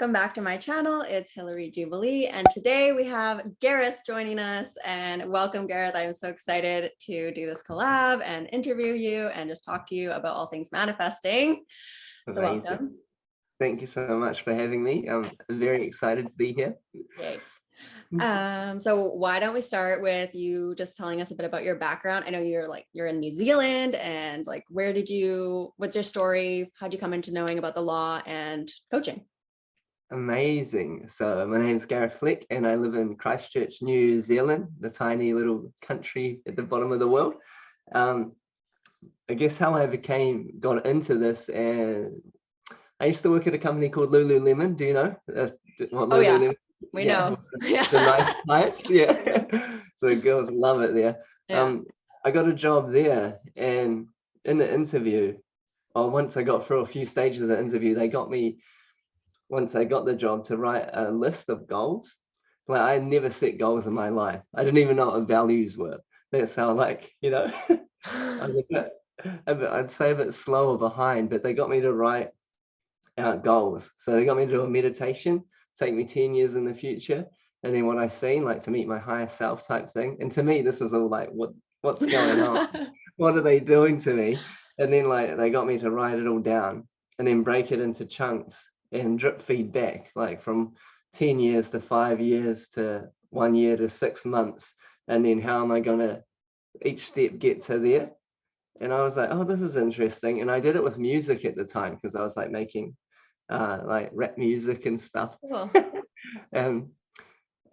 welcome back to my channel. It's Hillary Jubilee, and today we have Gareth joining us. And welcome, Gareth. I am so excited to do this collab and interview you and just talk to you about all things manifesting. So Amazing. welcome. Thank you so much for having me. I'm very excited to be here. Yay. So why don't we start with you just telling us a bit about your background? I know you're in New Zealand, and what's your story? How'd you come into knowing about the law and coaching? Amazing. So my name's Gareth Fleck and I live in Christchurch, New Zealand, the tiny little country at the bottom of the world. I guess how I got into this, and I used to work at a company called Lululemon. Do you know what Lululemon? Yeah. We know. The nice tights, yeah. So the girls love it there. Yeah. I got a job there, and in the interview, once I got through a few stages of the interview, they got me, once I got the job, to write a list of goals. Like, I had never set goals in my life. I didn't even know what values were. That's how, I'd say a bit slower behind, but they got me to write out goals. So they got me to do a meditation, take me 10 years in the future, and then what I seen, like, to meet my higher self type thing. And to me, this was all like, what's going on? What are they doing to me? And then they got me to write it all down and then break it into chunks and drip feed back, like from 10 years to 5 years to 1 year to 6 months. And then how am I gonna each step get to there? And I was like, oh, this is interesting. And I did it with music at the time because I was like making rap music and stuff. Cool. And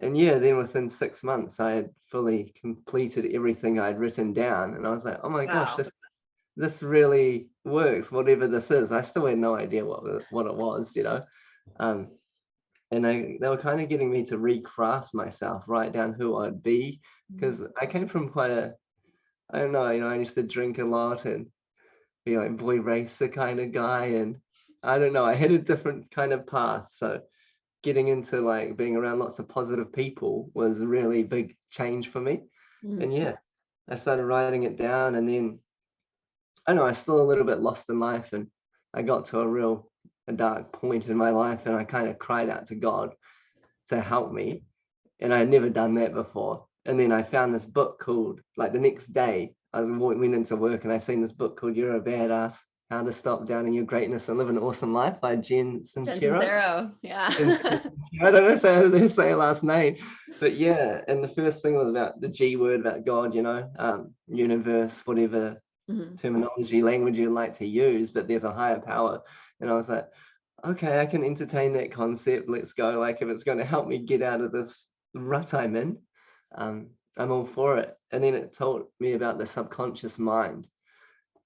yeah, then within 6 months, I had fully completed everything I'd written down. And I was like, oh my gosh, this really works, whatever this is. I still had no idea what it was, and they were kind of getting me to recraft myself, write down who I'd be, because I came from quite I don't know, I used to drink a lot and be like boy racer kind of guy, and I don't know, I had a different kind of path. So getting into like being around lots of positive people was a really big change for me. And yeah, I started writing it down, and then I know I was still a little bit lost in life, and I got to a dark point in my life, and I kind of cried out to God to help me. And I had never done that before. And then I found this book called, like, the next day, went into work and I seen this book called You're a Badass, How to Stop Doubting Your Greatness and Live an Awesome Life by Jen Sincero. Yeah. I don't know how to say her last name, but yeah. And the first thing was about the G word, about God, universe, whatever terminology, language you like to use, but there's a higher power. And I was like, okay, I can entertain that concept. Let's go. Like, if it's going to help me get out of this rut I'm in, I'm all for it. And then it told me about the subconscious mind.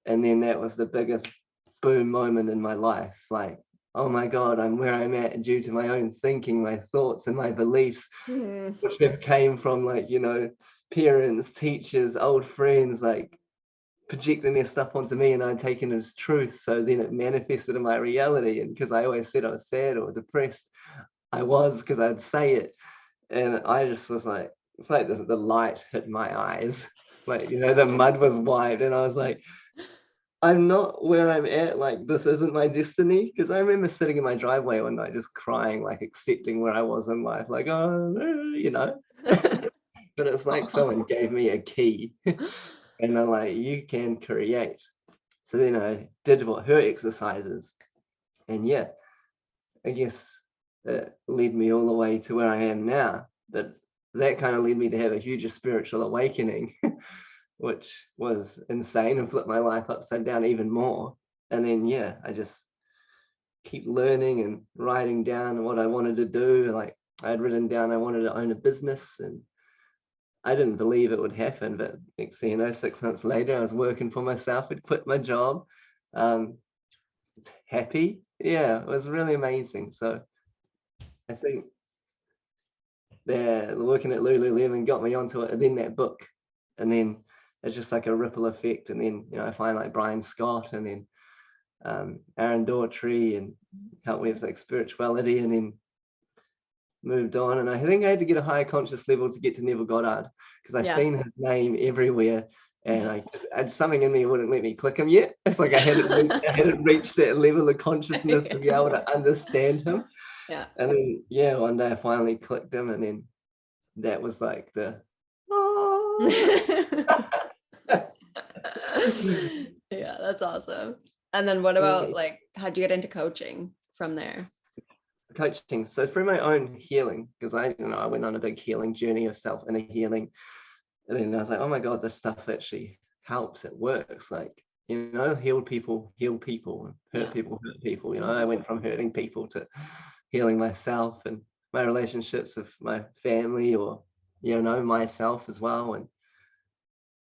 And then that was the biggest boom moment in my life. Like, oh my God, I'm where I'm at due to my own thinking, my thoughts and my beliefs, which have came from parents, teachers, old friends, like projecting their stuff onto me, and I'd taken it as truth. So then it manifested in my reality. And because I always said I was sad or depressed, I was, because I'd say it. And I just was like, it's like the light hit my eyes. Like, the mud was white, and I was like, I'm not where I'm at. Like, this isn't my destiny. Because I remember sitting in my driveway one night just crying, like accepting where I was in life. Like, but it's like someone gave me a key. And they're like, you can create. So then I did her exercises. And yeah, I guess it led me all the way to where I am now. But that kind of led me to have a huge spiritual awakening, which was insane and flipped my life upside down even more. And then, yeah, I just keep learning and writing down what I wanted to do. Like, I had written down I wanted to own a business, and I didn't believe it would happen, but next thing you know, 6 months later, I was working for myself. I'd quit my job. Happy. Yeah, it was really amazing. So I think working at Lululemon got me onto it, and then that book. And then it's just like a ripple effect. And then, I find like Brian Scott, and then Aaron Daughtry, and helped me with like spirituality, and then moved on. And I think I had to get a higher conscious level to get to Neville Goddard, because I seen his name everywhere, and I had something in me wouldn't let me click him yet. It's like I hadn't reached that level of consciousness to be able to understand him. Yeah. And then, yeah, one day I finally clicked them, and then that was like the, "Oh." Yeah, that's awesome. And then what about, Yeah, like, how'd you get into coaching from there? coaching. So through my own healing, because I went on a big healing journey of self inner healing, and then I was like, oh my God, this stuff actually helps. It works. Like, heal people, Yeah. hurt people. I Mhm. went from hurting people to healing myself and my relationships with my family, or myself as well. And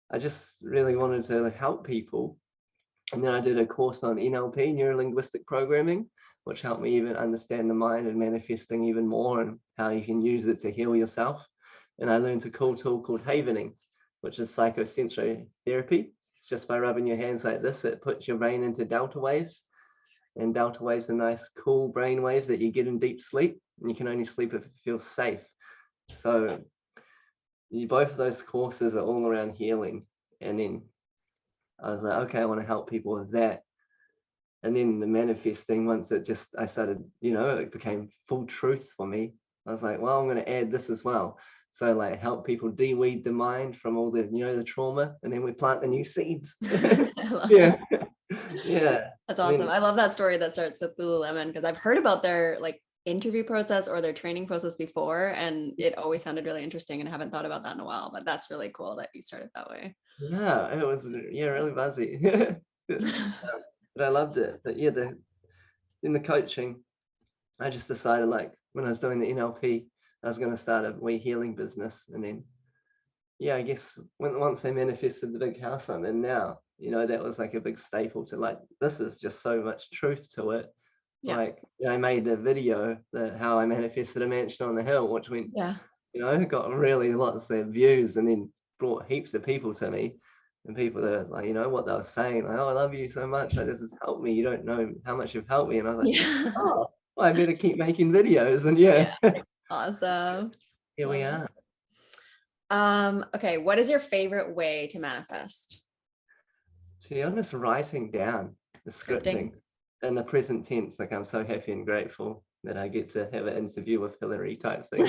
I just really wanted to like, help people. And then I did a course on NLP, neuro linguistic programming, which helped me even understand the mind and manifesting even more, and how you can use it to heal yourself. And I learned a cool tool called havening, which is psychosensory therapy. Just by rubbing your hands like this, it puts your brain into delta waves. And delta waves are nice, cool brain waves that you get in deep sleep. And you can only sleep if it feels safe. So both of those courses are all around healing. And then I was like, okay, I want to help people with that. And then the manifesting, once I started, it became full truth for me. I was like, well, I'm going to add this as well. So like help people de-weed the mind from all the, the trauma, and then we plant the new seeds. I love Yeah. that. Yeah. That's I awesome. mean, I love that story that starts with Lululemon, because I've heard about their like interview process or their training process before, and it always sounded really interesting, and I haven't thought about that in a while, but that's really cool that you started that way. yeah, it was, yeah, really buzzy. So, but I loved it. But yeah, in the coaching, I just decided, like, when I was doing the NLP, I was going to start a wee healing business. And then, yeah, I guess once I manifested the big house I'm in now, that was like a big staple to, like, this is just so much truth to it. Yeah. Like, I made a video that how I manifested a mansion on the hill, which went, Yeah. got really lots of views, and then brought heaps of people to me. And people that are like, what they were saying, like, oh, I love you so much. Like, this has helped me. You don't know how much you've helped me. And I was like, Yeah. oh, well, I better keep making videos. And yeah, Yeah. Awesome. here we Love it. are. Okay, what is your favorite way to manifest? To be honest, writing down the Scripting? scripting in the present tense, like I'm so happy and grateful that I get to have an interview with Hillary type thing,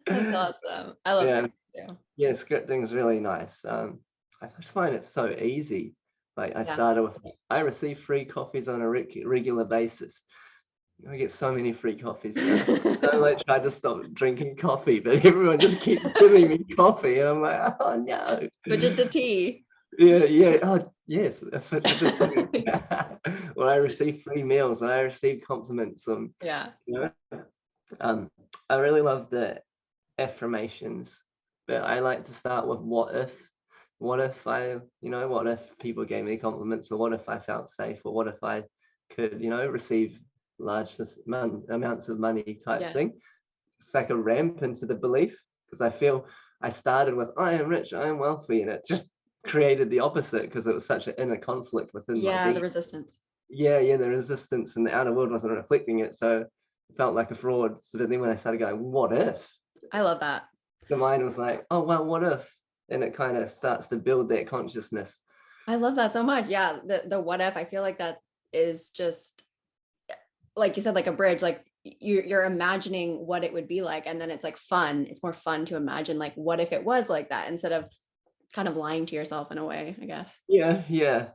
That's awesome. I love Yeah, scripting too. yeah, scripting is really nice. I just find it so easy. Like I Yeah. started with, I receive free coffees on a regular basis. I get so many free coffees now. I like tried to stop drinking coffee, but everyone just keeps giving me coffee, and I'm like, oh no. Switch it to tea. Yeah, yeah. Oh, yes, that's such a good too. When I receive free meals, and I receive compliments, Yeah. you know, um, I really love the affirmations, but I like to start with what if. What if people gave me compliments, or what if I felt safe, or what if I could, receive large amounts of money type Yeah. thing. It's like a ramp into the belief, because I feel I started with I am rich, I am wealthy, and it just created the opposite, because it was such an inner conflict within my Yeah, the being. resistance. Yeah, the resistance in the outer world wasn't reflecting it, so it felt like a fraud. So then when I started going, what if? I love that. The mind was like, oh well, what if? And it kind of starts to build that consciousness. I love that so much. Yeah, the what if, I feel like that is just, like you said, like a bridge. Like you're imagining what it would be like, and then it's like fun. It's more fun to imagine like what if it was like that, instead of kind of lying to yourself in a way, I guess. Yeah.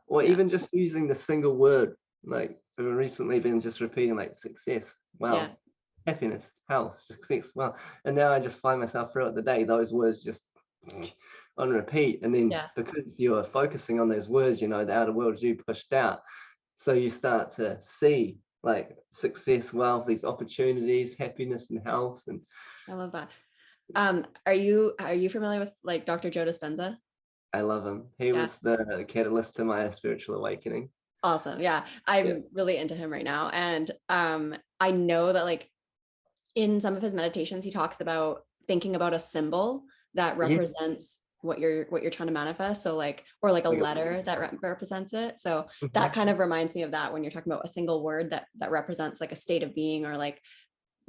Or Yeah. even just using the single word, like I've recently been just repeating like success, Yeah. wealth, happiness, health, success, well, and now I just find myself throughout the day, those words just on repeat. And then Yeah. because you're focusing on those words, the outer world you pushed out. So you start to see like success, wealth, these opportunities, happiness and health. And I love that. Are you familiar with like Dr. Joe Dispenza? I love him. He Yeah. was the catalyst to my spiritual awakening. Awesome. Yeah. Yeah. I'm really into him right now. And I know that like in some of his meditations, he talks about thinking about a symbol that Yeah. represents what you're trying to manifest. So like, or like a Like letter that represents it. So that Mhm, kind of reminds me of that, when you're talking about a single word that represents like a state of being, or like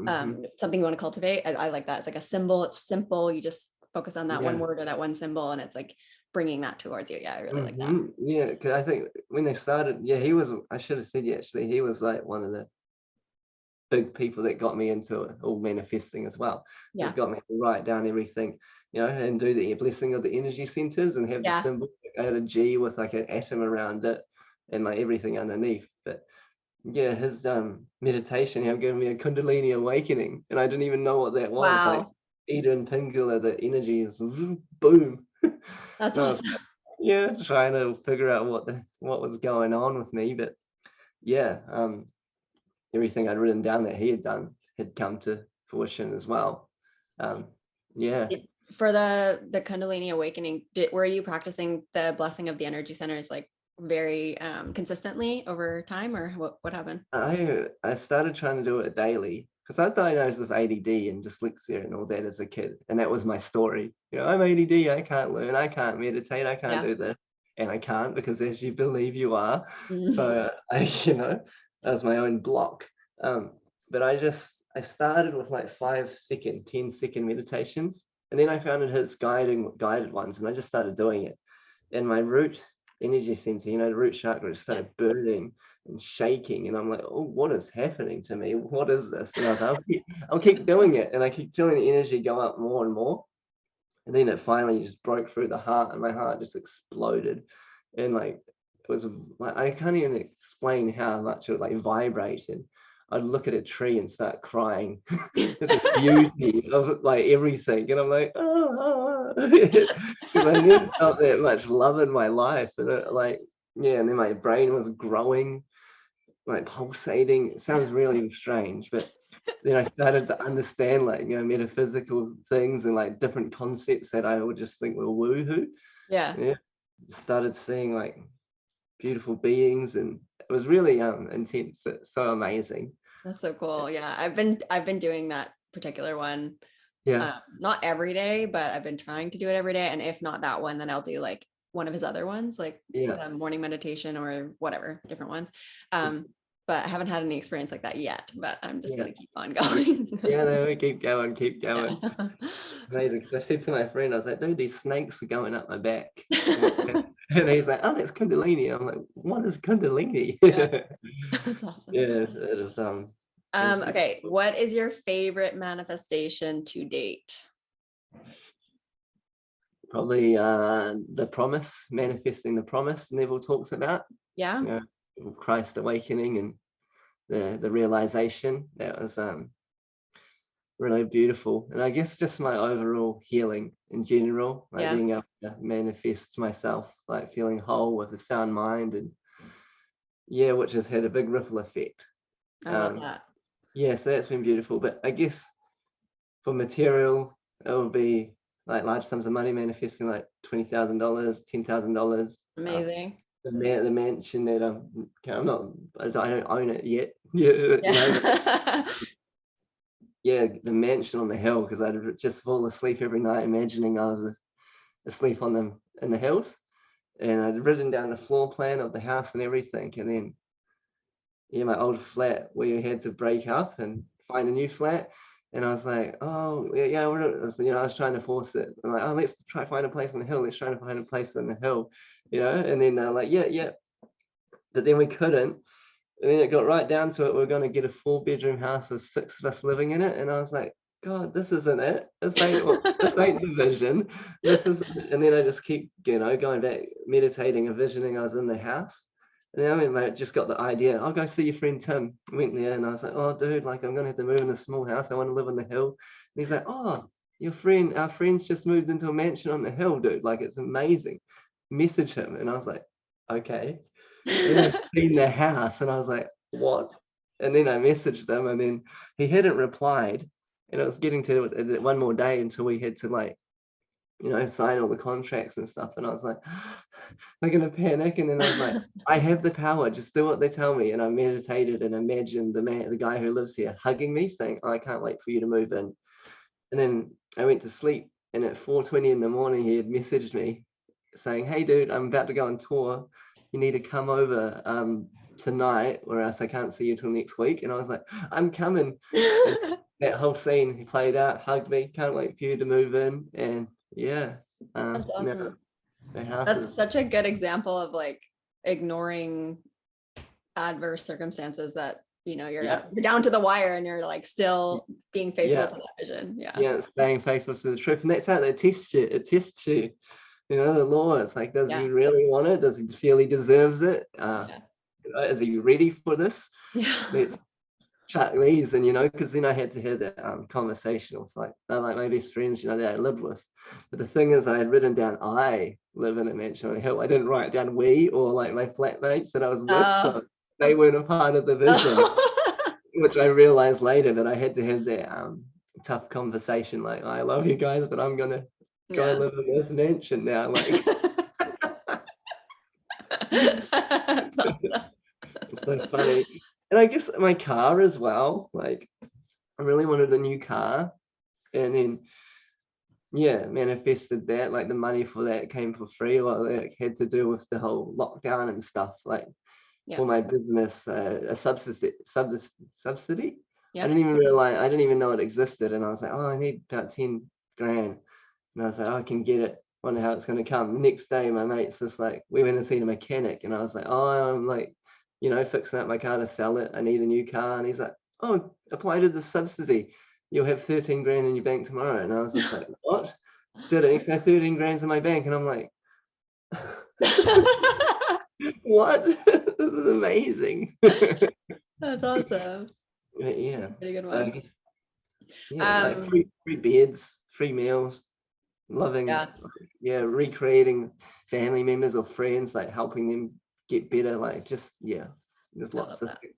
mhm. something you want to cultivate. I like that. It's like a symbol. It's simple. You just focus on that one Yeah. word or that one symbol, and it's like bringing that towards you. Yeah, I really like that. Yeah, because I think when they started, yeah, he was, I should have said, yeah, actually, he was like one of the big people that got me into all manifesting as well. Yeah. It's got me to write down everything, you know, and do the blessing of the energy centers and have the Yeah. symbol. I had a G with like an atom around it and like everything underneath. But yeah, his meditation have given me a Kundalini Awakening, and I didn't even know what that was. Like Wow. Eden Pingala, the energy is boom. That's And I was, awesome. yeah, trying to figure out what was going on with me. But yeah, everything I'd written down that he had done had come to fruition as well. Um, yeah. For the Kundalini Awakening, were you practicing the blessing of the energy centers like very consistently over time, or what happened? I started trying to do it daily because I was diagnosed with ADD and dyslexia and all that as a kid, and that was my story. You know, I'm ADD, I can't learn, I can't meditate, I can't Yeah. do this, and I can't because as you believe you are. Mhm. So you know, that was my own block. Um, but I started with like 5-second, 10-second meditations, and then I found his guided ones, and I just started doing it. And my root energy center, you know, the root chakra just Yeah. started burning and shaking. And I'm like, oh, what is happening to me? What is this? And I was like, I'll keep doing it. And I keep feeling the energy go up more and more. And then it finally just broke through the heart, and my heart just exploded. And like, it was like, I can't even explain how much it would like vibrate. And I'd look at a tree and start crying at the beauty of like everything. And I'm like, oh, because I never felt that much love in my life. And it, like, yeah, and then my brain was growing, like pulsating. It sounds really strange, but then I started to understand like, you know, metaphysical things and like different concepts that I would just think were woohoo. Yeah. Yeah. Started seeing like beautiful beings, and it was really intense, but so amazing. That's so cool. Yeah. I've been doing that particular one. Yeah. Not every day, but I've been trying to do it every day. And if not that one, then I'll do like one of his other ones, like Yeah. the morning meditation or whatever, different ones. But I haven't had any experience like that yet, but I'm just Yeah. gonna keep on going. Yeah, no, we keep going, keep going. Yeah. Amazing. Because I said to my friend, I was like, dude, these snakes are going up my back. And he's like, oh, it's Kundalini. I'm like, what is Kundalini? Yeah, Yeah, that's awesome. it was Okay, beautiful. what is your favorite manifestation to date? Probably the promise, manifesting the promise Neville talks about. Yeah. You know, Christ awakening and the realization. That was really beautiful. And I guess just my overall healing in general, like Yeah. being able to manifest myself, like feeling whole with a sound mind, and yeah, which has had a big ripple effect. I love Um, that. yeah, so that's been beautiful. But I guess for material, it will be like large sums of money manifesting, like $20,000, $10,000. Amazing. The mansion that I'm not, I don't own it yet. Yeah, you know, but Yeah. yeah, the mansion on the hill, because I'd just fall asleep every night imagining I was asleep on them in the hills, and I'd written down the floor plan of the house and everything. And then yeah, my old flat, we had to break up and find a new flat. And I was like, oh yeah, yeah, you know, I was trying to force it. I'm like, oh, let's try find a place on the hill. Let's try to find a place on the hill, you know. And then they're like, yeah, yeah, but then we couldn't. And then it got right down to it. We're going to get a 4-bedroom house with 6 of us living in it. And I was like, God, this isn't it. This ain't the vision. This is, and then I just keep, you know, going back, meditating and visioning. I was in the house. And then I mean, mate, just got the idea. I'll go see your friend Tim. Went there, and I was like, oh, dude, like I'm gonna have to move in a small house. I want to live on the hill. And he's like, oh, our friend's just moved into a mansion on the hill, dude. Like it's amazing. Message him. And I was like, okay. And then I seen the house, and I was like, what? And then I messaged them, and then he hadn't replied. And it was getting to one more day until we had to like, you know, sign all the contracts and stuff. And I was like, I'm gonna panic. And then I was like, I have the power, just do what they tell me. And I meditated and imagined the guy who lives here hugging me, saying, oh, I can't wait for you to move in. And then I went to sleep, and at 4:20 in the morning, he had messaged me saying, hey, dude, I'm about to go on tour. You need to come over tonight, or else I can't see you till next week. And I was like, I'm coming. And that whole scene, he played out, hugged me, can't wait for you to move in. And yeah, That's now awesome. the house That's is, such a good example of like ignoring adverse circumstances that you're down to the wire and you're like still being faithful to that vision. Yeah, staying faithful to the truth. And that's how they test you. It tests you. The law. It's like, does he really want it? Does he feel he deserves it? Is he ready for this? Let's chuck these. And because then I had to have that conversation with like my best friends, that I lived with. But the thing is, I had written down I live in a mansion on a hill. I didn't write down we or like my flatmates that I was with, so they weren't a part of the vision. Which I realized later that I had to have that tough conversation, like, I love you guys, but I'm gonna go live in this mansion now. Like, That's awesome. it's so funny. And I guess my car as well. Like, I really wanted a new car, and then manifested that. Like, the money for that came for free. Well, it had to do with the whole lockdown and stuff. Like, for my business, a subsidy. I didn't even realize, I didn't even know it existed, and I was like, I need about 10 grand, and I was like, I can get it. Wonder how it's going to come. The next day, my mate's just like, we went and seen a mechanic, and I was like, I'm like, fixing up my car to sell it. I need a new car, and he's like, apply to the subsidy. You'll have 13 grand in your bank tomorrow. And I was just like, what? Did it? 13 grand's in my bank, and I'm like, what? This is amazing. That's awesome. Yeah, that's a pretty good one. Like free beds, free meals, loving, recreating family members or friends, like helping them get better, like just there's lots of things.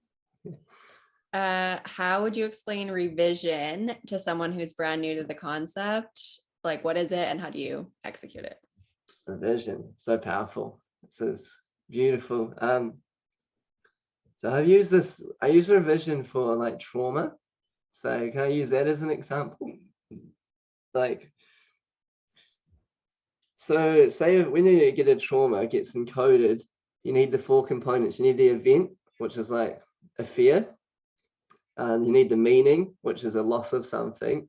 How would you explain revision to someone who's brand new to the concept? Like, what is it and how do you execute it? Revision, so powerful. It's beautiful. So I use revision for like trauma. So can I use that as an example? Like, so say when you get a trauma, it gets encoded, you need the 4 components. You need the event, which is like a fear. You need the meaning, which is a loss of something.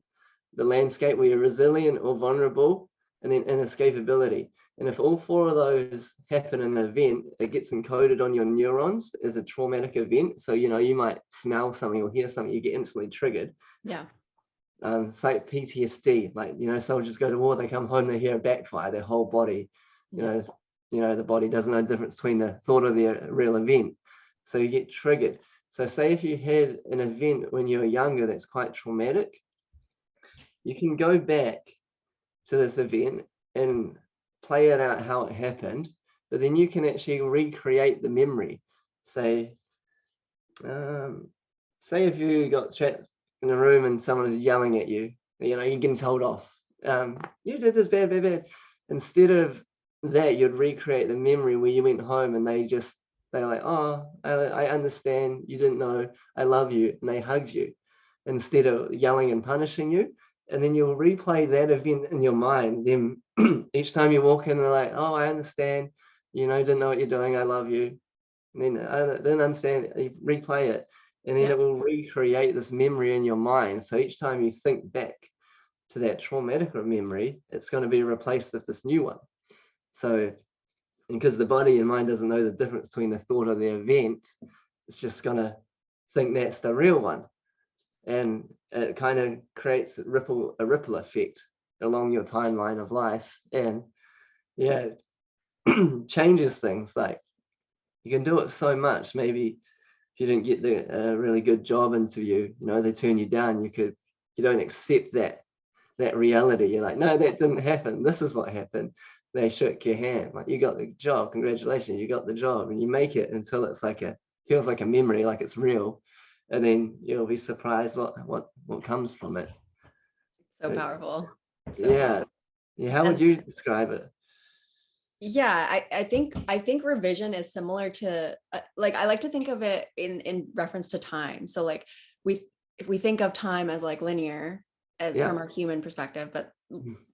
The landscape where you're resilient or vulnerable, and then inescapability. And if all 4 of those happen in an event, it gets encoded on your neurons as a traumatic event. So, you might smell something or hear something, you get instantly triggered. Yeah. It's like PTSD, like, soldiers go to war, they come home, they hear a backfire, their whole body, the body doesn't know the difference between the thought of the real event. So you get triggered. So say if you had an event when you were younger that's quite traumatic, you can go back to this event and play it out how it happened, but then you can actually recreate the memory. Say if you got trapped in a room and someone is yelling at you, you're getting told off. You did this bad. Instead of that, you'd recreate the memory where you went home and they're like, I understand, you didn't know, I love you, and they hugged you instead of yelling and punishing you. And then you'll replay that event in your mind. Then each time you walk in, they're like, I understand, didn't know what you're doing, I love you. And then I didn't understand, you replay it. And then it will recreate this memory in your mind. So each time you think back to that traumatic memory, it's going to be replaced with this new one. So, because the body and mind doesn't know the difference between the thought of the event, it's just going to think that's the real one. And it kind of creates a ripple effect along your timeline of life. And changes things. Like, you can do it so much. Maybe if you didn't get the really good job interview, they turn you down, you don't accept that reality. You're like, no, that didn't happen, this is what happened. They shook your hand, like, you got the job, congratulations, you got the job. And you make it until it's like feels like a memory, like it's real, and then you'll be surprised what comes from it. So powerful. How would you describe it? I think revision is similar to like, I like to think of it in reference to time. So like if we think of time as like linear from our human perspective, but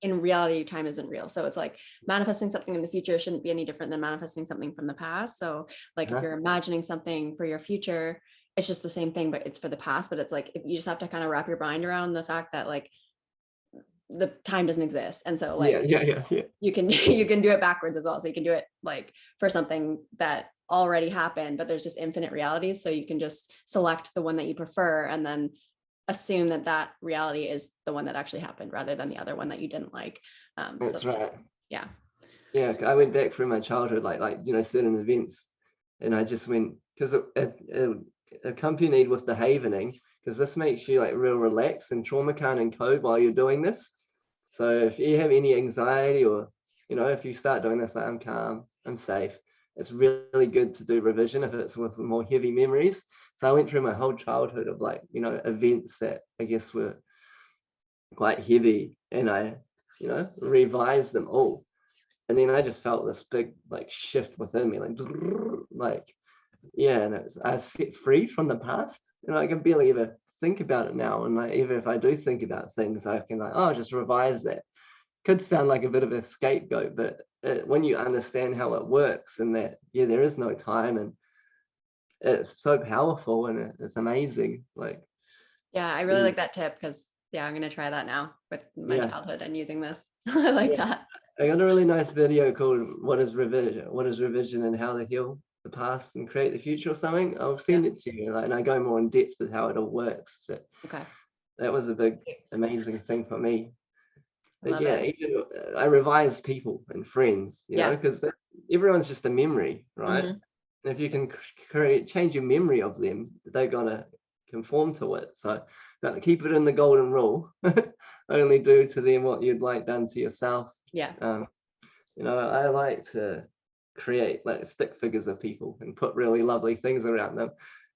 in reality, time isn't real. So it's like manifesting something in the future shouldn't be any different than manifesting something from the past. So like if you're imagining something for your future, it's just the same thing, but it's for the past. But it's like, you just have to kind of wrap your mind around the fact that like the time doesn't exist. And so like you can do it backwards as well. So you can do it like for something that already happened, but there's just infinite realities. So you can just select the one that you prefer and then assume that that reality is the one that actually happened rather than the other one that you didn't like. That's right. Yeah. Yeah, I went back through my childhood, like certain events, and I just went, because it accompanied with the havening, because this makes you like real relaxed, and trauma can't encode while you're doing this. So if you have any anxiety, or if you start doing this, like, I'm calm, I'm safe, it's really good to do revision if it's with more heavy memories. So I went through my whole childhood of like events that I guess were quite heavy, and I revised them all. And then I just felt this big like shift within me, like yeah, and I was set free from the past. I can barely ever think about it now. And like, even if I do think about things, I can like, oh, just revise that. Could sound like a bit of a scapegoat, but when you understand how it works, and that there is no time, and it's so powerful, and it's amazing. Like, yeah, I really like that tip, because I'm going to try that now with my yeah, childhood and using this. I like that. I got a really nice video called "What is Revision? What is Revision and How to Heal the Past and Create the Future" or something. I'll send it to you, and I go more in depth with how it all works. But Okay. that was a big, amazing thing for me. But yeah, It. even I revise people and friends, because everyone's just a memory, right? Mm-hmm. And if you can change your memory of them, they're gonna conform to it. So keep it in the golden rule. Only do to them what you'd like done to yourself. Yeah. I like to create like stick figures of people and put really lovely things around them.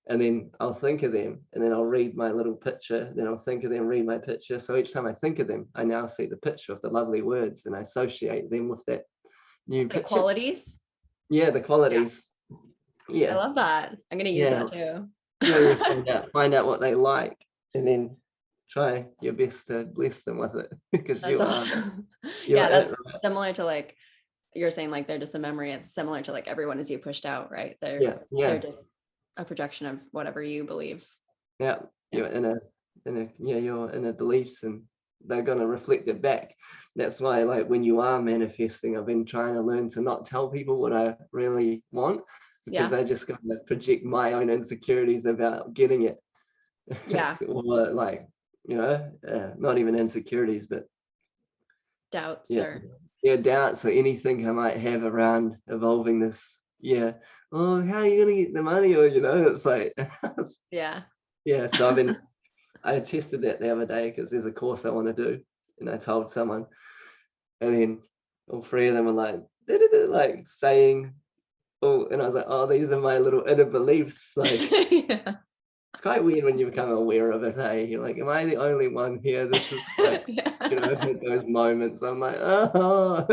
And then I'll think of them, and then I'll read my little picture. Then I'll think of them, read my picture. So each time I think of them, I now see the picture of the lovely words, and I associate them with that new The picture. qualities. Yeah, the qualities. Yeah. I love that. I'm going to use that too. Find out what they like, and then try your best to bless them with it, because That's awesome. That's similar to like you're saying, like they're just a memory. It's similar to like everyone is you pushed out, right? They're just a projection of whatever you believe. Yeah. You're your inner beliefs, and they're gonna reflect it back. That's why, like, when you are manifesting, I've been trying to learn to not tell people what I really want, because they're just gonna project my own insecurities about getting it. Yeah. Or like, not even insecurities, but Doubts doubts, or anything I might have around evolving this. Oh, how are you gonna get the money? Or it's like so I tested that the other day, because there's a course I want to do, and I told someone, and then all three of them were like like saying, oh, and I was like, oh, these are my little inner beliefs. Like, it's quite weird when you become aware of it. Hey, you're like, am I the only one here? This is like, those moments. I'm like, oh.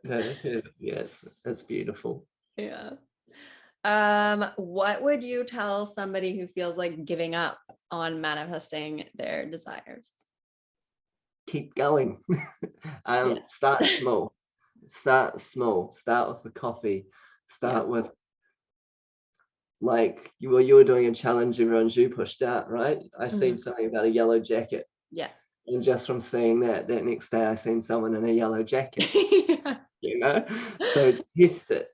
It's beautiful. Yeah. What would you tell somebody who feels like giving up on manifesting their desires? Keep going. Start small. Start small. Start with the coffee. Start with, like, you were doing a challenge everyone you pushed out, right? I seen something about a yellow jacket. Yeah. And just from seeing that next day I seen someone in a yellow jacket. So test it.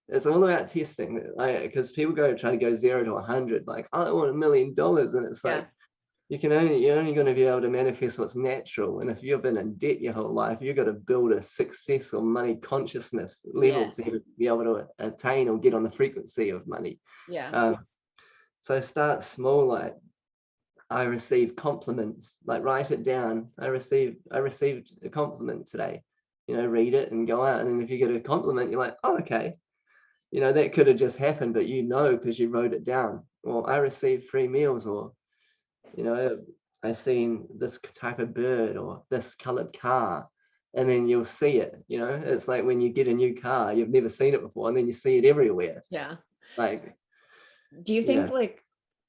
It's all about testing, because people try to go 0 to 100, like, I want $1 million, and it's like, you're only going to be able to manifest what's natural. And if you've been in debt your whole life, you've got to build a success or money consciousness level to be able to attain or get on the frequency of money. So start small. Like, I receive compliments, like, write it down. I received a compliment today. Read it and go out. And then if you get a compliment, you're like, oh, okay. That could have just happened, but because you wrote it down. Or I received free meals, or, I seen this type of bird, or this colored car. And then you'll see it. It's like when you get a new car, you've never seen it before, and then you see it everywhere. Yeah. Like, do you think like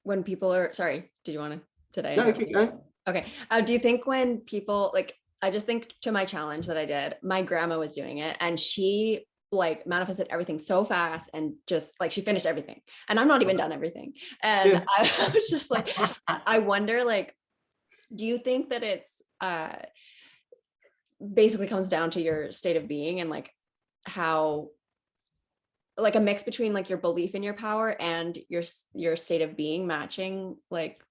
when people are, sorry, did you want to today? No, keep going. Okay. Do you think when people, like, I just think to my challenge that I did, my grandma was doing it, and she like manifested everything so fast, and just like she finished everything, and I'm not even done everything. And I was just like, I wonder, like, do you think that it's basically comes down to your state of being, and like how like a mix between like your belief in your power and your state of being matching, like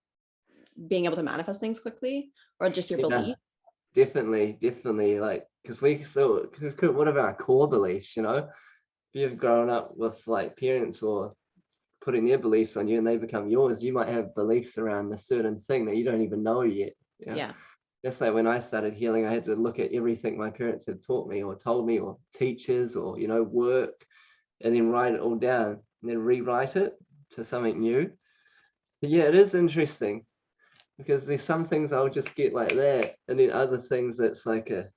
being able to manifest things quickly, or just your Yeah, belief. definitely. Like, because we still, what are our core beliefs, you know? If you've grown up with like parents or putting their beliefs on you and they become yours, you might have beliefs around a certain thing that you don't even know yet. You know? Yeah. Just like when I started healing, I had to look at everything my parents had taught me or told me, or teachers, or, you know, work, and then write it all down and then rewrite it to something new. But yeah, it is interesting because there's some things I'll just get like that, and then other things that's like and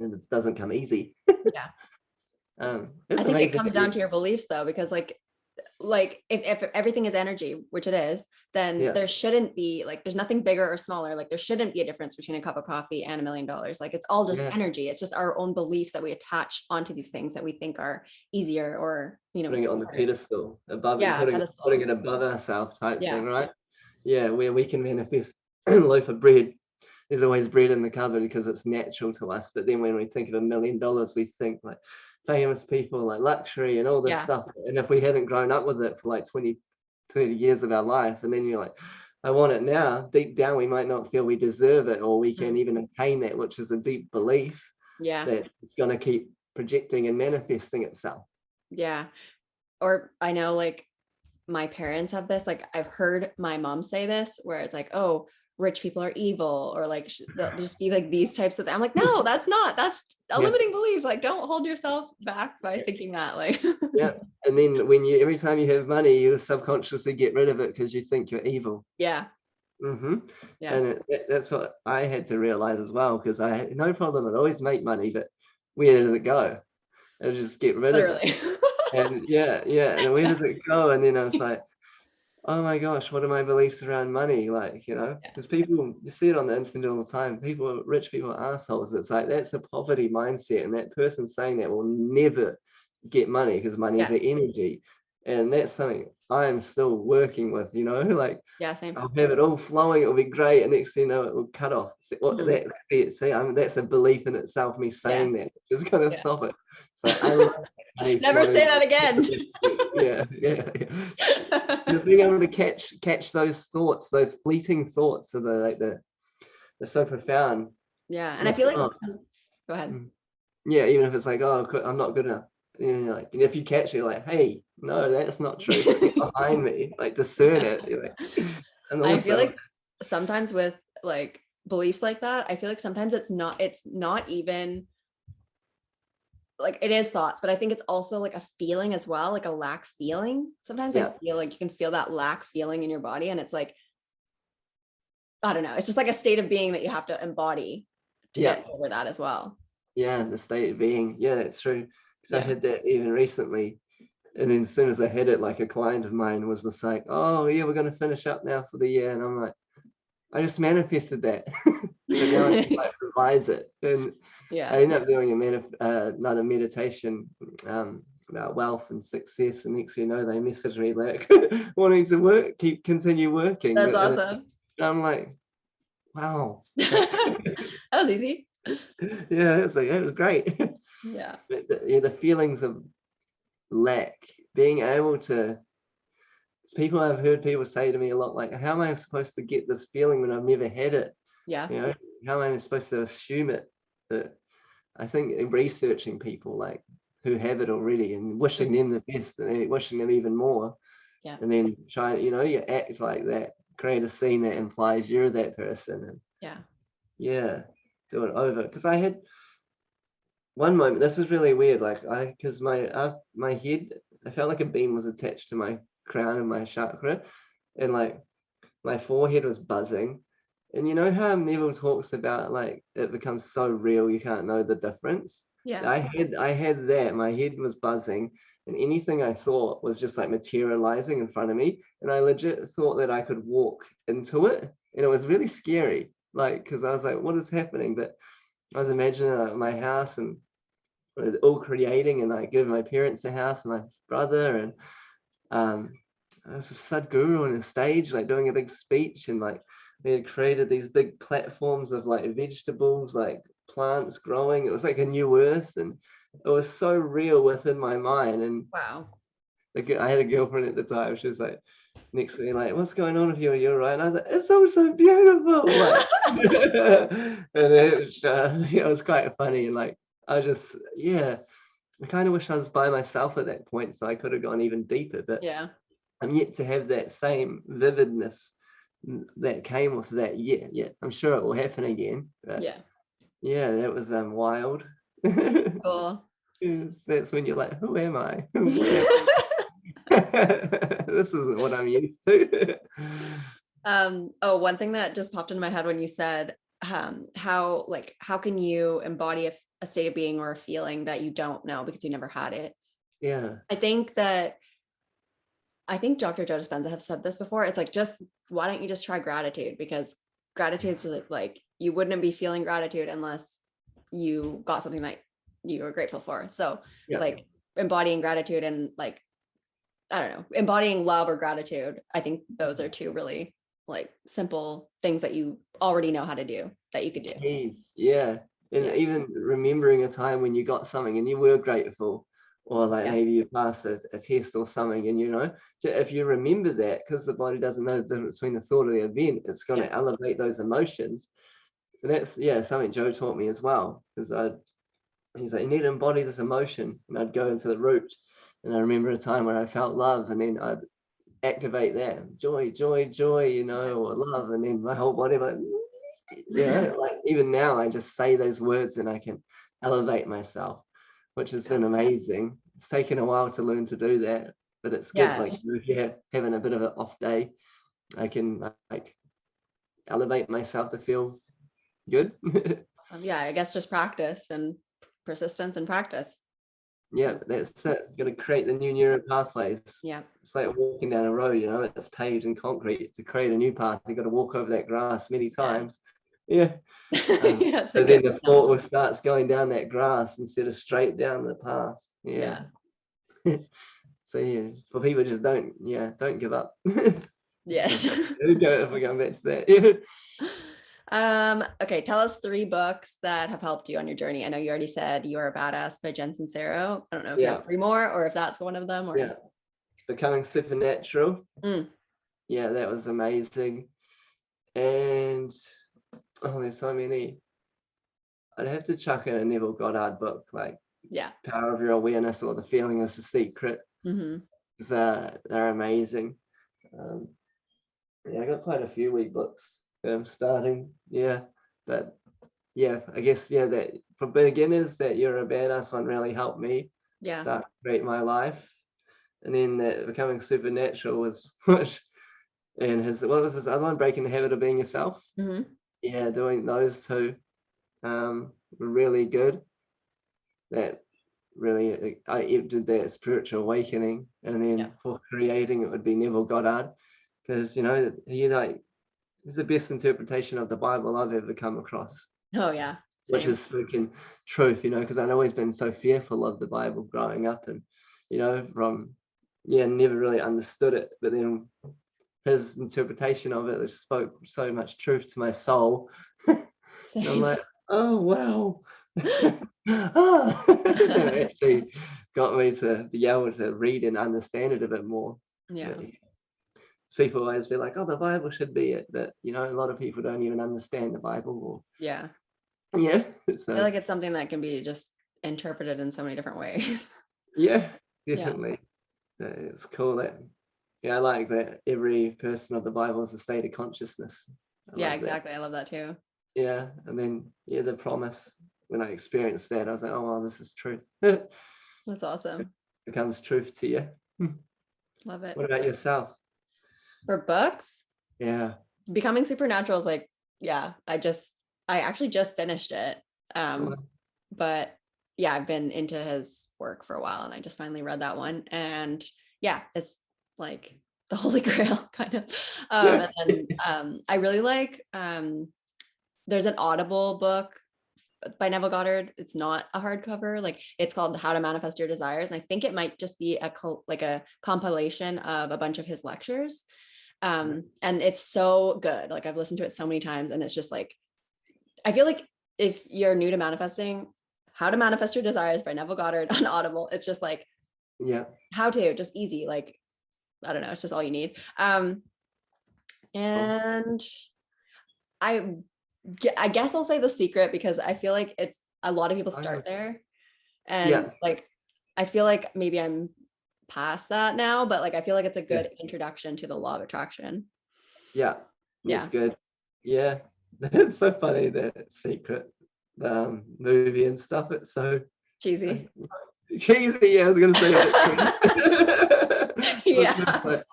it doesn't come easy. Yeah. It's I think it amazing. comes down to your beliefs though, because like if everything is energy, which it is, then Yeah, there shouldn't be like, there's nothing bigger or smaller. Like there shouldn't be a difference between a cup of coffee and $1 million. Like it's all just yeah. energy. It's just our own beliefs that we attach onto these things that we think are easier, or Putting it on the harder. pedestal above it, Yeah, putting pedestal. it above ourselves type thing, Yeah. right? Yeah, where we can manifest a loaf of bread. There's always bread in the cupboard because it's natural to us. But then when we think of $1 million, we think like famous people, like luxury and all this Yeah. stuff. And if we hadn't grown up with it for like 20, 30 years of our life, and then you're like, I want it now, deep down, we might not feel we deserve it, or we can even attain that, which is a deep belief Yeah. that it's going to keep projecting and manifesting itself. Yeah. Or I know like my parents have this, like I've heard my mom say this, where it's like, oh, rich people are evil, or like they'll just be like these types of I'm like, no, that's a Yeah. limiting belief. Like don't hold yourself back by thinking that. Like Yeah. And then when you, every time you have money, you subconsciously get rid of it because you think you're evil. yeah. Yeah. And that's what I had to realize as well, because I had no problem. I'd always make money, but where does it go? I just get rid of it. Literally. And yeah. And where does it go? And then I was like, oh my gosh, what are my beliefs around money? Like, you know, Yeah. because people, you see it on the internet all the time. People, rich people are assholes. It's like, that's a poverty mindset. And that person saying that will never get money because money is Yeah. the energy. And that's something I'm still working with, you know, like Yeah. Same. I'll have it all flowing, it'll be great. And next thing you know, it will cut off. So, what, Mhm. that could be it. See, that's a belief in itself, me Yeah. saying that. Just going to Yeah. stop it. So I love money Never flowing. say that again. Yeah. Just being able to catch those thoughts, those fleeting thoughts are they're so profound. Yeah. And I Like, feel like oh, go ahead. yeah, even if it's like, oh, I'm not good enough. You know, like, and if you catch it, like, hey, no, that's not true. Get behind me, like discern it. You're like, and I feel also, like sometimes with like beliefs like that, I feel like sometimes it's not even like, it is thoughts, but I think it's also like a feeling as well, like a lack feeling. Sometimes I yeah, feel like you can feel that lack feeling in your body, and it's like, I don't know, it's just like a state of being that you have to embody to yeah, get over that as well. yeah, the state of being. Yeah, that's true. Because I Yeah. had that even recently. And then as soon as I had it, like a client of mine was just like, oh, yeah, we're going to finish up now for the year. And I'm like, I just manifested that. But now I can like revise it. And Yeah. I ended up doing another meditation about wealth and success. And next thing you know, they messaged me like wanting to continue working. That's And awesome. I'm like, wow. That was easy. Yeah, it's like, it was great. Yeah. But the feelings of lack, being able to, I've heard people say to me a lot, like, how am I supposed to get this feeling when I've never had it? Yeah. You know, how am I supposed to assume it? That I think researching people like who have it already and wishing them the best and then wishing them even more, Yeah. and then try, you know, you act like that, create a scene that implies you're that person, and Yeah. yeah, do it over. Because I had one moment, this is really weird, like because my head, I felt like a beam was attached to my crown and my chakra, and like my forehead was buzzing. And you know how Neville talks about like it becomes so real you can't know the difference? Yeah. I had that. My head was buzzing, and anything I thought was just like materializing in front of me. And I legit thought that I could walk into it. And it was really scary. Like, because I was like, what is happening? But I was imagining like, my house and all creating, and like giving my parents a house and my brother, and I was with Sadhguru on a stage, like doing a big speech, and like We had created these big platforms of like vegetables, like plants growing. It was like a new earth, and it was so real within my mind. And Wow. like, I had a girlfriend at the time. She was like, next to me, like, "What's going on with you? You're right." And I was like, "It's all so beautiful." Like, and it was quite funny. And like, I just, yeah, I kind of wish I was by myself at that point, so I could have gone even deeper. But Yeah. I'm yet to have that same vividness that came with that. Yeah, yeah, I'm sure it will happen again. But Yeah. yeah, that was wild. Cool. That's when you're like, who am I? What am this isn't what I'm used to. Oh, one thing that just popped into my head when you said how can you embody a state of being or a feeling that you don't know because you never had it? Yeah, I think Dr. Joe Dispenza have said this before. It's like, just why don't you just try gratitude? Because gratitude is like you wouldn't be feeling gratitude unless you got something that you were grateful for. So yeah, like embodying gratitude and like, I don't know, embodying love or gratitude. I think those are two really like simple things that you already know how to do that you could do. keys. Yeah, and Yeah. even remembering a time when you got something and you were grateful, or like Yeah. maybe you passed a test or something, and if you remember that, because the body doesn't know the difference between the thought and the event, it's going Yeah. to elevate those emotions. And that's something Joe taught me as well, because he's like, you need to embody this emotion, and I'd go into the root. And I remember a time where I felt love, and then I'd activate that joy, joy, joy, or love, and then my whole body like, like even now I just say those words and I can elevate myself, which has Yeah. been amazing. It's taken a while to learn to do that, but it's good. Yeah. It's Like just if you're having a bit of an off day, I can like elevate myself to feel good. awesome. Yeah. I guess just practice and persistence and practice. Yeah, that's it. Got to create the new neural pathways. Yeah. It's like walking down a road, it's paved in concrete. To create a new path, you've got to walk over that grass many Yeah. times. Yeah. Yeah. It's a So good then the analogy. thought starts going down that grass instead of straight down the path. Yeah. Yeah. So yeah, for people just don't give up. Yes. If we're going back to that. Yeah. Okay, tell us 3 books that have helped you on your journey. I know you already said You Are a Badass by Jen Sincero. I don't know if you Yeah. have 3 more or if that's one of them or Yeah. Becoming Supernatural. Mm, Yeah, that was amazing. And there's so many. I'd have to chuck in a Neville Goddard book, like yeah. Power of Your Awareness or The Feeling is the Secret. Mm-hmm. They're amazing. Um, I got quite a few books starting. Yeah, but yeah, I guess that for beginners, that You're a Badass one really helped me Yeah. start to create my life. And then that Becoming Supernatural was which, and what was his other one, Breaking the Habit of Being Yourself. Mm-hmm. Yeah, doing those two were really good. That really, I did that spiritual awakening, and Yeah. then for creating, it would be Neville Goddard, because he's the best interpretation of the Bible I've ever come across, Oh yeah. which Same. is speaking truth, because I've always been so fearful of the Bible growing up, and from never really understood it, but then his interpretation of it spoke so much truth to my soul. And I'm Same. like, oh wow. It actually got me to be able to read and understand it a bit more. Yeah. But, people always be like, oh, the Bible should be it, but a lot of people don't even understand the Bible. Yeah. Yeah, I feel so like it's something that can be just interpreted in so many different ways. yeah, Yeah. definitely. It's cool that I like that every person of the Bible is a state of consciousness. I Yeah, love that. exactly. I love that too. Yeah, and then the promise, when I experienced that, I was like, oh well, this is truth. That's awesome. Becomes truth to you. Love it. What about yourself? For books, Yeah. Becoming Supernatural is like, yeah, I actually just finished it. Well, But yeah, I've been into his work for a while and I just finally read that one. And yeah, it's like the Holy Grail kind of. yeah. And then I really like there's an Audible book by Neville Goddard. It's not a hardcover. Like it's called How to Manifest Your Desires. And I think it might just be like a compilation of a bunch of his lectures. And it's so good. Like I've listened to it so many times, and it's just like, I feel like if you're new to manifesting, How to Manifest Your Desires by Neville Goddard on Audible, it's just like, how to, just easy. Like, I don't know, it's just all you need. And I guess I'll say The Secret, because I feel like it's a lot of people start there. And like, I feel like maybe I'm past that now, but like, I feel like it's a good introduction to the law of attraction. It's good. It's so funny, that Secret movie and stuff. It's so cheesy. I was gonna say that.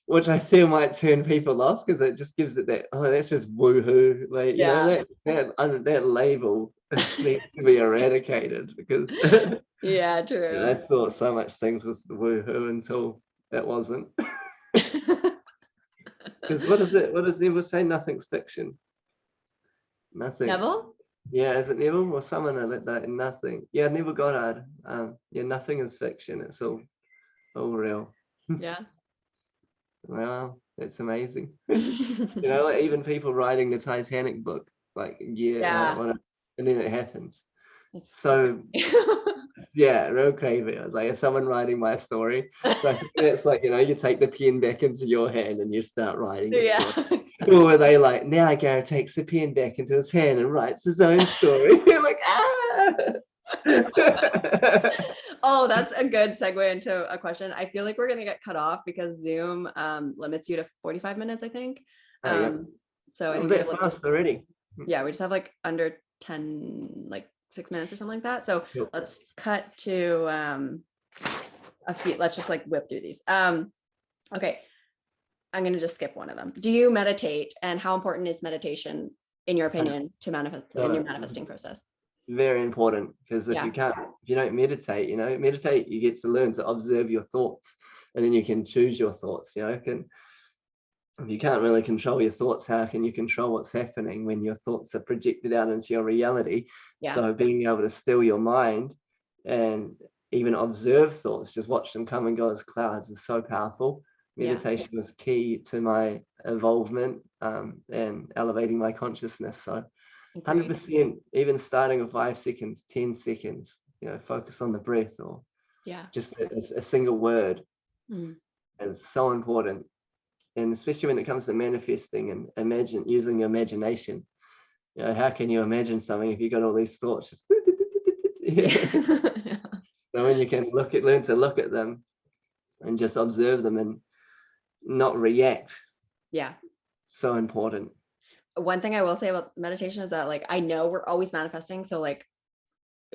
Which I feel might turn people off, because it just gives it that, oh, that's just woohoo, like, you know, that label needs to be eradicated, because true. You know, I thought so much things was the woohoo until that wasn't. Because what does Neville say? Nothing's fiction. Nothing. Neville? Yeah, is it Neville or someone like that? Nothing. Yeah, Neville Goddard. Nothing is fiction. It's all real. Yeah. Wow, that's amazing. You know, like even people writing the Titanic book, like and then it happens. It's so real crazy. I was like, is someone writing my story? So I think it's like, you know, you take the pen back into your hand and you start writing the story. Or were they like, now Gareth takes the pen back into his hand and writes his own story? You're like, Oh, that's a good segue into a question. I feel like we're gonna get cut off because Zoom limits you to 45 minutes, I think. So I think that fast already. Yeah, we just have like under 10, like 6 minutes or something like that. So let's cut to a few. Let's just like whip through these. Okay, I'm gonna just skip one of them. Do you meditate, and how important is meditation, in your opinion, to manifest in your manifesting process? Very important, because if you don't meditate, you get to learn to observe your thoughts, and then you can choose your thoughts. You know, if you can't really control your thoughts, how can you control what's happening when your thoughts are projected out into your reality? So being able to still your mind and even observe thoughts, just watch them come and go as clouds, is so powerful. Meditation was key to my involvement and elevating my consciousness. So 100%, even starting with 5 seconds, 10 seconds, you know, focus on the breath, or just a single word is so important. And especially when it comes to manifesting and using your imagination. You know, how can you imagine something if you got all these thoughts? So when you can learn to look at them and just observe them and not react. So important. One thing I will say about meditation is that, like, I know we're always manifesting. So like,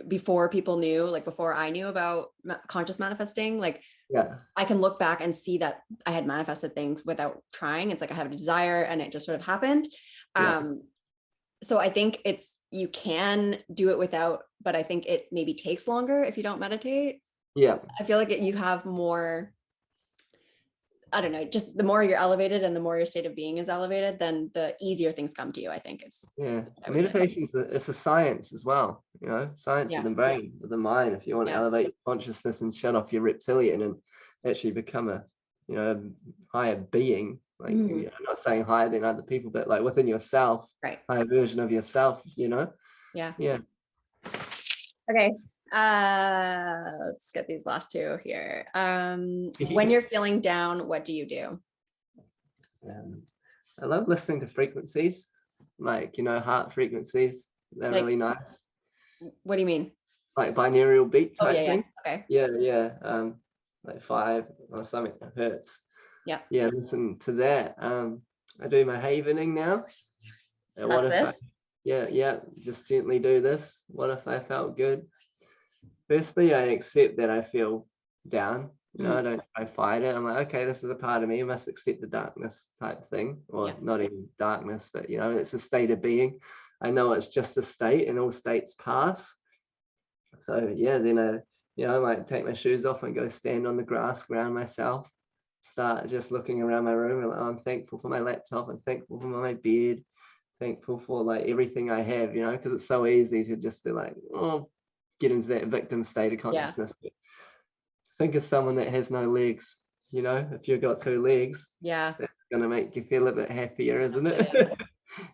before people knew, like before I knew about conscious manifesting, like I can look back and see that I had manifested things without trying. It's like I have a desire and it just sort of happened. So I think you can do it without, but I think it maybe takes longer if you don't meditate. I feel like you have more, I don't know, just the more you're elevated and the more your state of being is elevated, then the easier things come to you, I think is. Meditation it's a science as well, you know, science of the brain, of the mind. If you want to elevate your consciousness and shut off your reptilian and actually become a, you know, higher being, like you know, I'm not saying higher than other people, but like within yourself, higher version of yourself, you know. Okay. Let's get these last two here. When you're feeling down, what do you do? I love listening to frequencies, like, you know, heart frequencies. They're really nice. What do you mean? Like binaural beat type thing. Okay. Like 5 or something hertz. Listen to that. I do my havening now. Just gently do this. What if I felt good? Firstly, I accept that I feel down. You know, I fight it. I'm like, okay, this is a part of me. I must accept the darkness type thing, or not even darkness, but you know, it's a state of being. I know it's just a state, and all states pass. So then I might take my shoes off and go stand on the grass, ground myself, start just looking around my room. And like, I'm thankful for my laptop. I'm thankful for my bed. Thankful for like everything I have, you know, because it's so easy to just be like, get into that victim state of consciousness. Think of someone that has no legs. you know, if you've got 2 legs, Yeah. that's gonna make you feel a bit happier, isn't No it? kidding.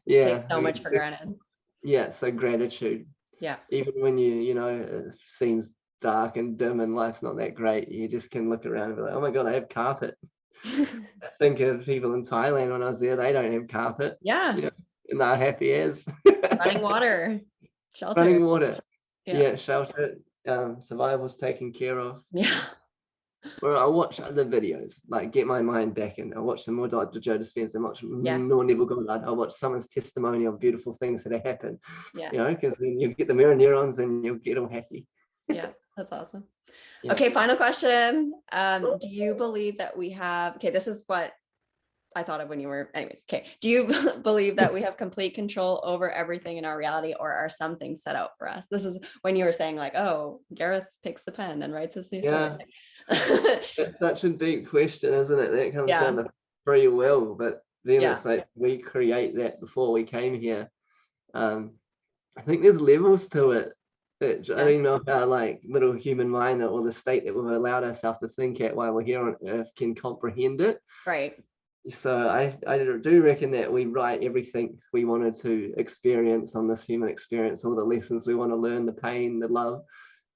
Yeah. Take so much for granted. Yeah, so gratitude. Yeah. Even when you know, it seems dark and dim and life's not that great, you just can look around and be like, oh my God, I have carpet. I think of people in Thailand when I was there, they don't have carpet, Yeah. you know, and they're happy as. Running water, shelter. Running water. Yeah. Yeah, shelter, survival's taken care of. Yeah. Or I watch other videos, like get my mind back in. I watch some more Dr. Joe Dispenza, I watch Yeah. more Neville Goddard. I watch someone's testimony of beautiful things that have happened, Yeah. you know, because then you get the mirror neurons and you'll get all happy. Yeah, that's awesome. Yeah. Okay, final question. Do you believe that we have, okay, this is what I thought of when you were, anyways, okay. Do you believe that we have complete control over everything in our reality, or are some things set out for us? This is when you were saying like, oh, Gareth takes the pen and writes his new story. Yeah. It's such a deep question, isn't it? That comes Yeah. down to free will, but then Yeah. it's like we create that before we came here. I think there's levels to it. I don't know how like little human mind or the state that we've allowed ourselves to think at while we're here on Earth can comprehend it. Right. So I do reckon that we write everything we wanted to experience on this human experience, all the lessons we want to learn, the pain, the love,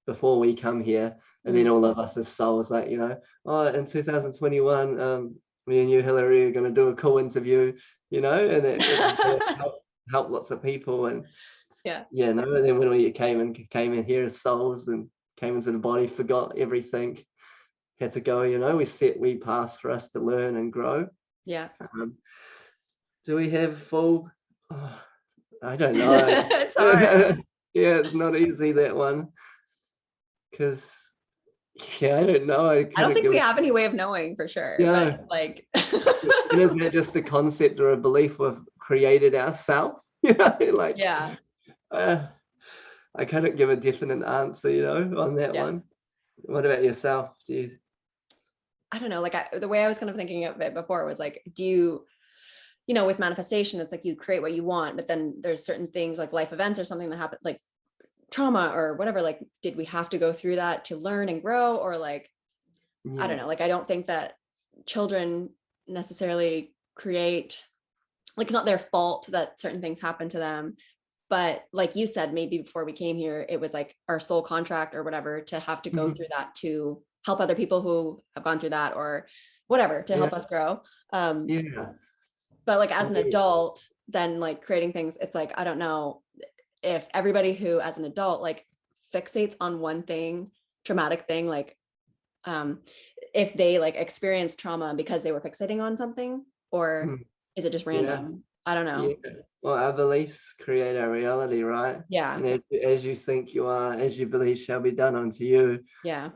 before we come here. And then all of us as souls, like, you know, oh, in 2021, me and you, Hillary, are going to do a cool interview, you know, and it help lots of people. And no, and then when we came in here as souls and came into the body, forgot everything, had to go, you know, we passed for us to learn and grow. Yeah. Do we have full? Oh, I don't know. It's hard. Yeah, it's not easy, that one. Because I don't know. I don't think we have any way of knowing for sure. Yeah. But like, and isn't that just a concept or a belief we've created ourselves? You know, like, yeah. I couldn't give a definite answer, you know, on that one. What about yourself? I don't know. Like the way I was kind of thinking of it before was like, do you know, with manifestation, it's like you create what you want, but then there's certain things like life events or something that happen, like trauma or whatever. Like, did we have to go through that to learn and grow? Or like, I don't know. Like, I don't think that children necessarily create, like, it's not their fault that certain things happen to them. But like you said, maybe before we came here, it was like our soul contract or whatever to have to go through that to help other people who have gone through that or whatever to help us grow. But like as an adult, then like creating things, it's like, I don't know if everybody who as an adult like fixates on one thing, traumatic thing, like if they like experience trauma because they were fixating on something, or is it just random? I don't know. Well, our beliefs create our reality, right? Yeah. And as you think you are, as you believe shall be done unto you. Yeah.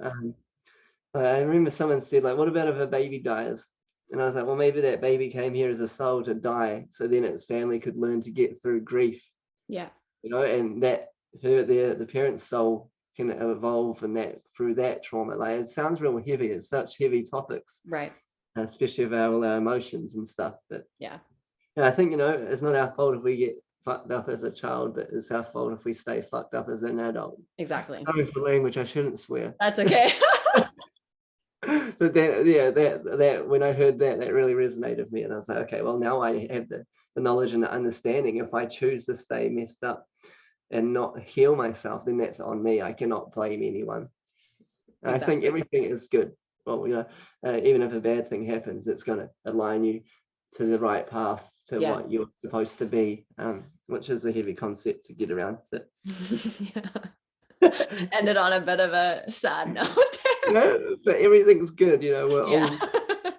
I remember someone said, like, what about if a baby dies? And I was like, well, maybe that baby came here as a soul to die, so then its family could learn to get through grief. Yeah. You know, and that the parent's soul can evolve and that through that trauma. Like, it sounds real heavy. It's such heavy topics. Right. Especially about all our emotions and stuff. But and I think, you know, it's not our fault if we get fucked up as a child, but it's our fault if we stay fucked up as an adult. Exactly. Sorry for language, I shouldn't swear. That's okay. So that when I heard that really resonated with me, and I was like, okay, well, now I have the knowledge and the understanding. If I choose to stay messed up and not heal myself, then that's on me. I cannot blame anyone. Exactly. I think everything is good. Well, you know, even if a bad thing happens, it's going to align you to the right path, to what you're supposed to be, which is a heavy concept to get around. But ended on a bit of a sad note. But everything's good, you know. We're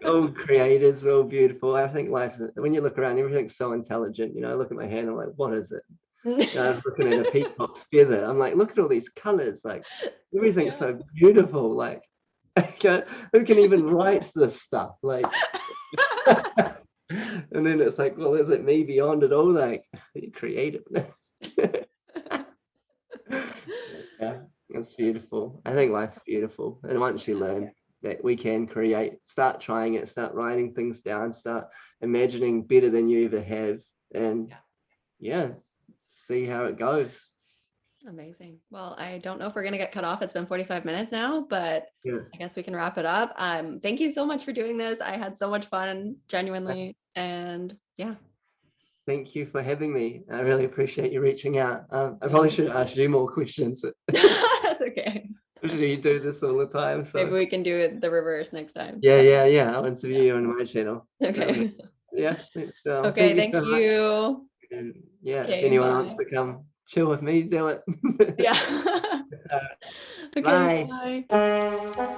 all creators, we're all beautiful. I think life, when you look around, everything's so intelligent. You know, I look at my hand, I'm like, what is it? You know, I was looking at a peacock's feather. I'm like, look at all these colors. Like, everything's so beautiful. Like, who can even write this stuff? Like, and then it's like, well, is it me beyond it all? Like, you're creative. It's beautiful. I think life's beautiful. And once you learn that we can create, start trying it, start writing things down, start imagining better than you ever have, and see how it goes. Amazing. Well, I don't know if we're going to get cut off. It's been 45 minutes now, but Yeah. I guess we can wrap it up. Thank you so much for doing this. I had so much fun, genuinely. And yeah. Thank you for having me. I really appreciate you reaching out. I probably should ask you more questions. That's okay. You do this all the time. So Maybe we can do it the reverse next time. yeah. I'll interview you on my channel. Okay. Yeah. Okay. Thank you Thank so much. you. And yeah, if Okay. anyone Bye. wants to come chill with me, do it. Yeah. Okay. Bye. Bye.